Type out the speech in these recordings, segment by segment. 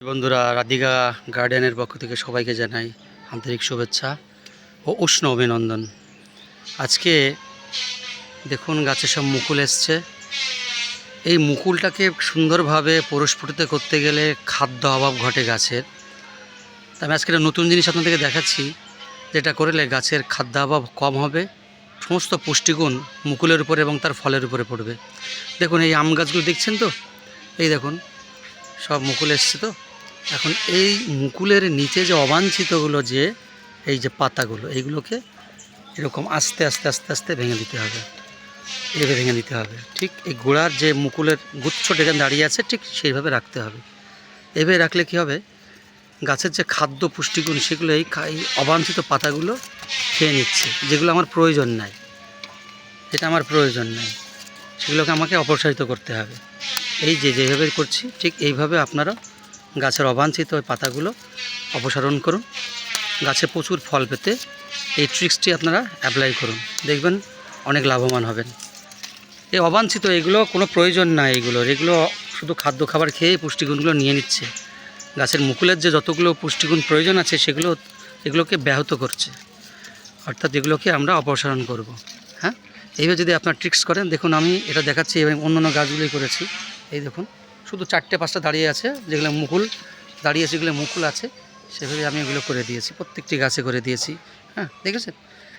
বন্ধুরা, রাধিকা গার্ডেনের পক্ষ থেকে সবাইকে জানাই আন্তরিক শুভেচ্ছা ও উষ্ণ অভিনন্দন। আজকে দেখুন গাছে সব মুকুল এসছে। এই মুকুলটাকে সুন্দরভাবে পরিস্ফুটিত করতে গেলে খাদ্য অভাব ঘটে গাছের। আমি আজকে একটা নতুন জিনিস আপনাদেরকে দেখাচ্ছি, যেটা করলে গাছের খাদ্য অভাব কম হবে, সমস্ত পুষ্টিগুণ মুকুলের উপরে এবং তার ফলের উপরে পড়বে। দেখুন এই আম গাছগুলো দেখছেন তো, এই দেখুন সব মুকুল এসছে। তো এখন এই মুকুলের নিচে যে অবাঞ্ছিতগুলো, যে এই যে পাতাগুলো, এইগুলোকে এরকম আস্তে আস্তে আস্তে আস্তে ভেঙে দিতে হবে। এভাবে ভেঙে দিতে হবে। ঠিক এই গোড়ার যে মুকুলের গুচ্ছ যেখানে দাঁড়িয়ে আছে, ঠিক সেইভাবে রাখতে হবে। এভাবে রাখলে কী হবে, গাছের যে খাদ্য পুষ্টিগুণ সেগুলো এই অবাঞ্ছিত পাতাগুলো খেয়ে নিচ্ছে, যেগুলো আমার প্রয়োজন নাই, যেটা আমার প্রয়োজন নাই সেগুলোকে আমাকে অপসারিত করতে হবে। এই যেভাবে করছি ঠিক এইভাবে আপনারা গাছের অবাঞ্ছিত ওই পাতাগুলো অপসারণ করুন। গাছে প্রচুর ফল পেতে এই ট্রিক্সটি আপনারা অ্যাপ্লাই করুন, দেখবেন অনেক লাভবান হবেন। এই অবাঞ্ছিত এগুলো কোনো প্রয়োজন নাই, এগুলো শুধু খাদ্য খাবার খেয়ে পুষ্টিগুণগুলো নিয়ে নিচ্ছে। গাছের মুকুলের যে যতগুলো পুষ্টিগুণ প্রয়োজন আছে এগুলোকে ব্যাহত করছে, অর্থাৎ এগুলোকে আমরা অপসারণ করব। হ্যাঁ, এইভাবে যদি আপনার ট্রিক্স করেন, দেখুন আমি এটা দেখাচ্ছি এবং অন্যান্য গাছগুলোই করেছি। এই দেখুন শুধু 4-5টা দাঁড়িয়ে আছে, যেগুলো মুকুল দাঁড়িয়ে আছে, যেগুলো মুকুল আছে, সেভাবে আমি এগুলো করে দিয়েছি, প্রত্যেকটি গাছে করে দিয়েছি। হ্যাঁ, দেখেছেন?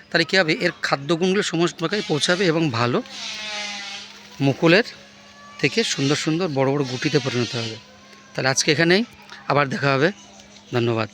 তাহলে কী হবে, এর খাদ্যগুণগুলো সমস্ত জায়গায় পৌঁছাবে এবং ভালো মুকুলের থেকে সুন্দর সুন্দর বড় বড় গুটিতে পরিণত হবে। তাহলে আজকে এখানেই, আবার দেখা হবে। ধন্যবাদ।